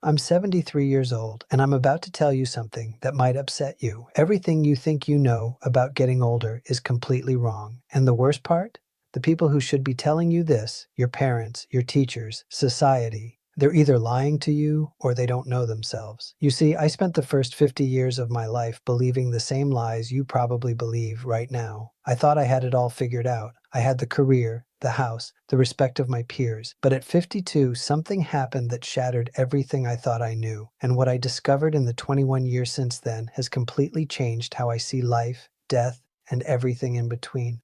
I'm 73 years old, and I'm about to tell you something that might upset you. Everything you think you know about getting older is completely wrong. And the worst part? The people who should be telling you this, your parents, your teachers, society, they're either lying to you or they don't know themselves. You see, I spent the first 50 years of my life believing the same lies you probably believe right now. I thought I had it all figured out. I had the career, the house, the respect of my peers. But at 52, something happened that shattered everything I thought I knew. And what I discovered in the 21 years since then has completely changed how I see life, death, and everything in between.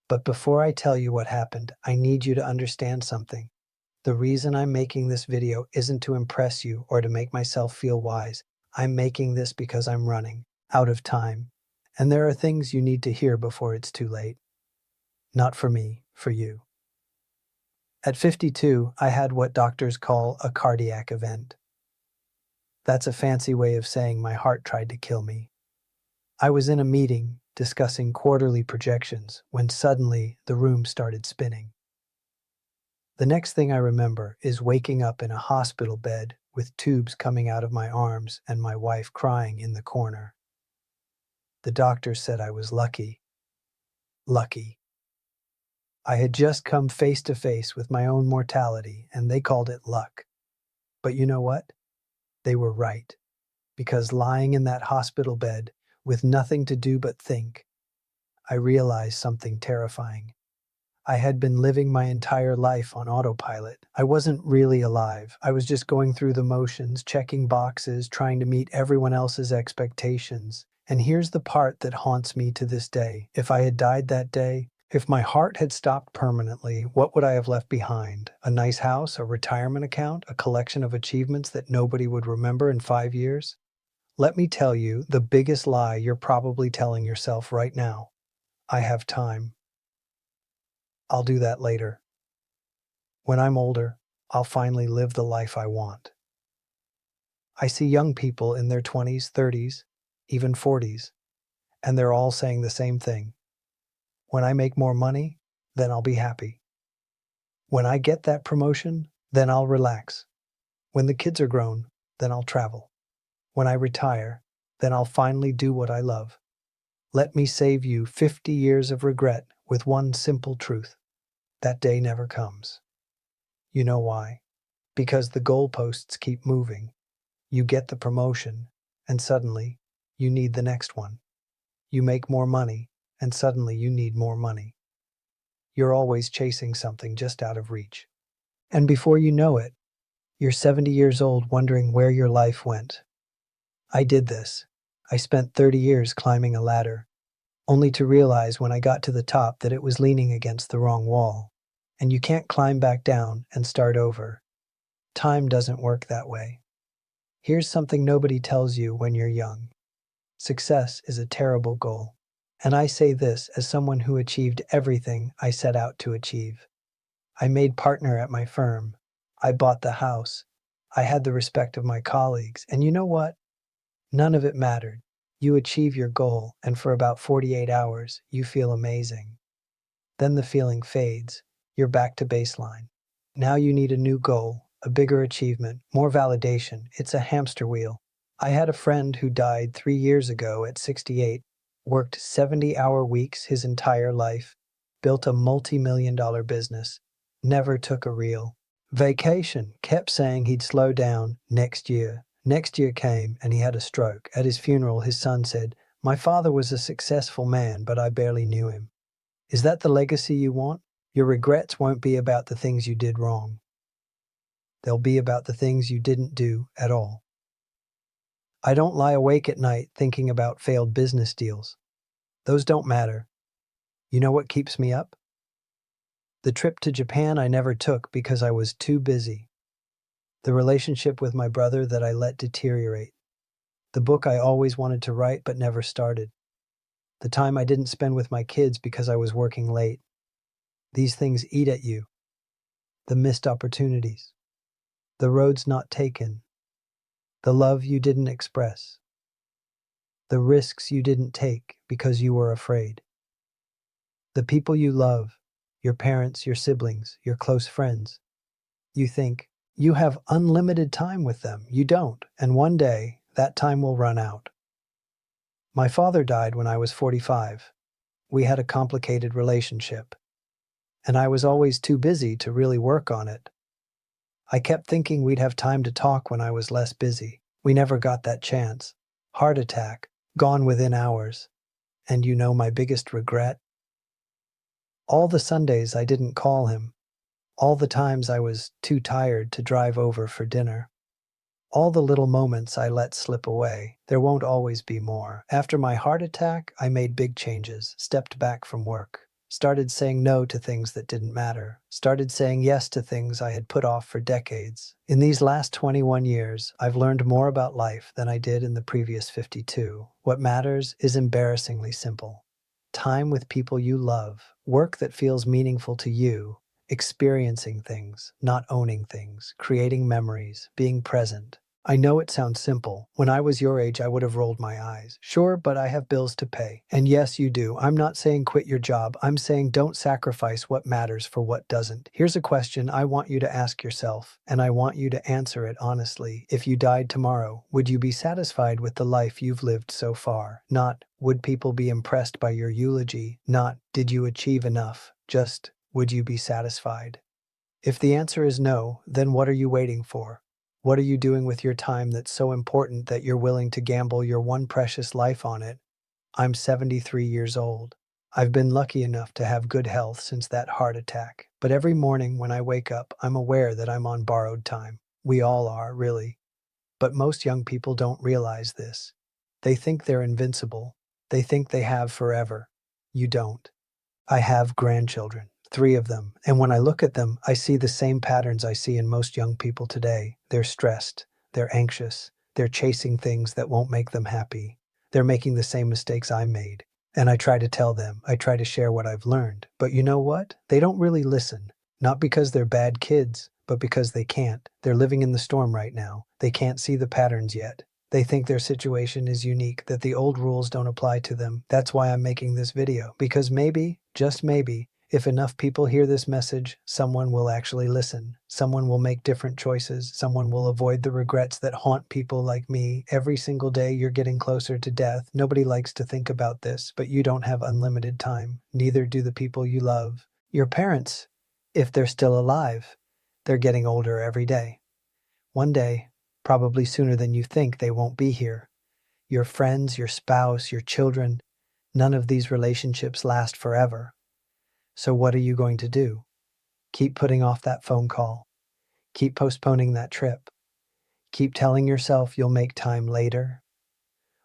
But before I tell you what happened, I need you to understand something. The reason I'm making this video isn't to impress you or to make myself feel wise. I'm making this because I'm running out of time. And there are things you need to hear before it's too late. Not for me, for you. At 52, I had what doctors call a cardiac event. That's a fancy way of saying my heart tried to kill me. I was in a meeting discussing quarterly projections when suddenly the room started spinning. The next thing I remember is waking up in a hospital bed with tubes coming out of my arms and my wife crying in the corner. The doctor said I was lucky. Lucky. I had just come face to face with my own mortality, and they called it luck. But you know what? They were right. Because lying in that hospital bed, with nothing to do but think, I realized something terrifying. I had been living my entire life on autopilot. I wasn't really alive. I was just going through the motions, checking boxes, trying to meet everyone else's expectations. And here's the part that haunts me to this day. If I had died that day, if my heart had stopped permanently, what would I have left behind? A nice house, a retirement account, a collection of achievements that nobody would remember in 5 years? Let me tell you the biggest lie you're probably telling yourself right now. I have time. I'll do that later. When I'm older, I'll finally live the life I want. I see young people in their 20s, 30s, even 40s, and they're all saying the same thing. When I make more money, then I'll be happy. When I get that promotion, then I'll relax. When the kids are grown, then I'll travel. When I retire, then I'll finally do what I love. Let me save you 50 years of regret with one simple truth. That day never comes. You know why? Because the goalposts keep moving. You get the promotion, and suddenly, you need the next one. You make more money, and suddenly you need more money. You're always chasing something just out of reach. And before you know it, you're 70 years old wondering where your life went. I did this. I spent 30 years climbing a ladder, only to realize when I got to the top that it was leaning against the wrong wall. And you can't climb back down and start over. Time doesn't work that way. Here's something nobody tells you when you're young. Success is a terrible goal. And I say this as someone who achieved everything I set out to achieve. I made partner at my firm. I bought the house. I had the respect of my colleagues. And you know what? None of it mattered. You achieve your goal, and for about 48 hours, you feel amazing. Then the feeling fades. You're back to baseline. Now you need a new goal, a bigger achievement, more validation. It's a hamster wheel. I had a friend who died 3 years ago at 68, worked 70-hour weeks his entire life, built a multi-million-dollar business, never took a real vacation, kept saying he'd slow down next year. Next year came and he had a stroke. At his funeral, his son said, "My father was a successful man, but I barely knew him." Is that the legacy you want? Your regrets won't be about the things you did wrong. They'll be about the things you didn't do at all. I don't lie awake at night thinking about failed business deals. Those don't matter. You know what keeps me up? The trip to Japan I never took because I was too busy. The relationship with my brother that I let deteriorate. The book I always wanted to write but never started. The time I didn't spend with my kids because I was working late. These things eat at you. The missed opportunities. The roads not taken. The love you didn't express. The risks you didn't take because you were afraid. The people you love, your parents, your siblings, your close friends. You think, you have unlimited time with them. You don't, and one day, that time will run out. My father died when I was 45. We had a complicated relationship, and I was always too busy to really work on it. I kept thinking we'd have time to talk when I was less busy. We never got that chance. Heart attack, gone within hours. And you know my biggest regret? All the Sundays I didn't call him. All the times I was too tired to drive over for dinner. All the little moments I let slip away. There won't always be more. After my heart attack, I made big changes, stepped back from work, started saying no to things that didn't matter, started saying yes to things I had put off for decades. In these last 21 years, I've learned more about life than I did in the previous 52. What matters is embarrassingly simple. Time with people you love, work that feels meaningful to you, experiencing things, not owning things, creating memories, being present. I know it sounds simple. When I was your age, I would have rolled my eyes. Sure, but I have bills to pay. And yes, you do. I'm not saying quit your job. I'm saying don't sacrifice what matters for what doesn't. Here's a question I want you to ask yourself, and I want you to answer it honestly. If you died tomorrow, would you be satisfied with the life you've lived so far? Not, would people be impressed by your eulogy? Not, did you achieve enough? Just, would you be satisfied? If the answer is no, then what are you waiting for? What are you doing with your time that's so important that you're willing to gamble your one precious life on it? I'm 73 years old. I've been lucky enough to have good health since that heart attack. But every morning when I wake up, I'm aware that I'm on borrowed time. We all are, really. But most young people don't realize this. They think they're invincible. They think they have forever. You don't. I have grandchildren, 3 of them, and when I look at them, I see the same patterns I see in most young people today. They're stressed, they're anxious, they're chasing things that won't make them happy. They're making the same mistakes I made. And I try to tell them, I try to share what I've learned. But you know what? They don't really listen. Not because they're bad kids, but because they can't. They're living in the storm right now. They can't see the patterns yet. They think their situation is unique, that the old rules don't apply to them. That's why I'm making this video, because maybe, just maybe, if enough people hear this message, someone will actually listen. Someone will make different choices. Someone will avoid the regrets that haunt people like me. Every single day you're getting closer to death. Nobody likes to think about this, but you don't have unlimited time. Neither do the people you love. Your parents, if they're still alive, they're getting older every day. One day, probably sooner than you think, they won't be here. Your friends, your spouse, your children, none of these relationships last forever. So what are you going to do? Keep putting off that phone call. Keep postponing that trip. Keep telling yourself you'll make time later.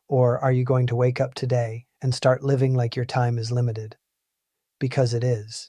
Or are you going to wake up today and start living like your time is limited? Because it is.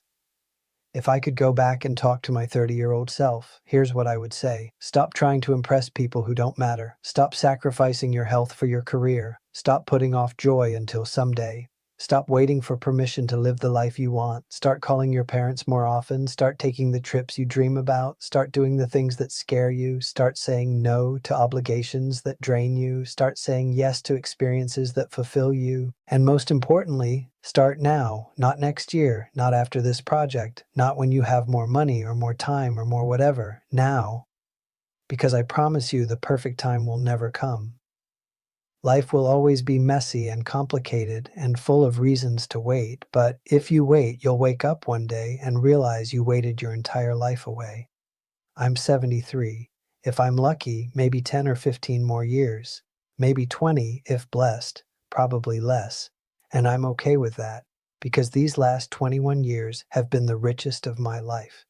If I could go back and talk to my 30-year-old self, here's what I would say. Stop trying to impress people who don't matter. Stop sacrificing your health for your career. Stop putting off joy until someday. Stop waiting for permission to live the life you want. Start calling your parents more often. Start taking the trips you dream about. Start doing the things that scare you. Start saying no to obligations that drain you. Start saying yes to experiences that fulfill you. And most importantly, start now, not next year, not after this project, not when you have more money or more time or more whatever. Now. Because I promise you the perfect time will never come. Life will always be messy and complicated and full of reasons to wait, but if you wait, you'll wake up one day and realize you waited your entire life away. I'm 73. If I'm lucky, maybe 10 or 15 more years. Maybe 20 if blessed, probably less. And I'm okay with that, because these last 21 years have been the richest of my life.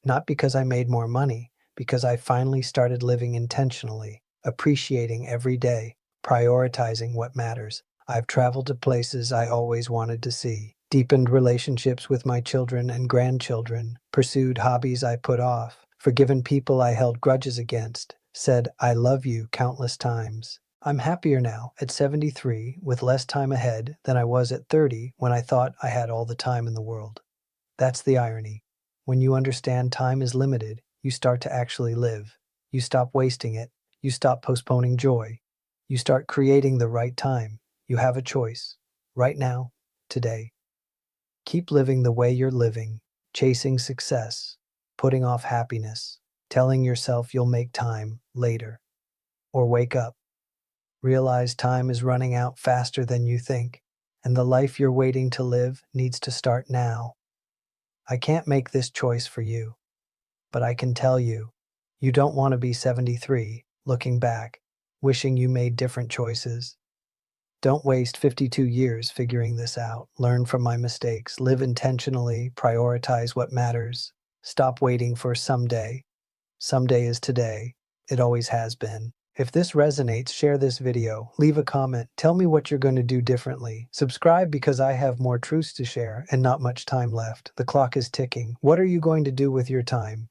Not because I made more money, because I finally started living intentionally, appreciating every day, prioritizing what matters. I've traveled to places I always wanted to see, deepened relationships with my children and grandchildren, pursued hobbies I put off, forgiven people I held grudges against, said I love you countless times. I'm happier now at 73 with less time ahead than I was at 30 when I thought I had all the time in the world. That's the irony. When you understand time is limited, you start to actually live. You stop wasting it. You stop postponing joy. You start creating the right time. You have a choice. Right now, today. Keep living the way you're living, chasing success, putting off happiness, telling yourself you'll make time later. Or wake up, realize time is running out faster than you think, and the life you're waiting to live needs to start now. I can't make this choice for you, but I can tell you, you don't want to be 73, looking back, wishing you made different choices. Don't waste 52 years figuring this out. Learn from my mistakes, live intentionally, prioritize what matters. Stop waiting for someday. Someday is today. It always has been. If this resonates, share this video, leave a comment, tell me what you're going to do differently. Subscribe because I have more truths to share and not much time left. The clock is ticking. What are you going to do with your time?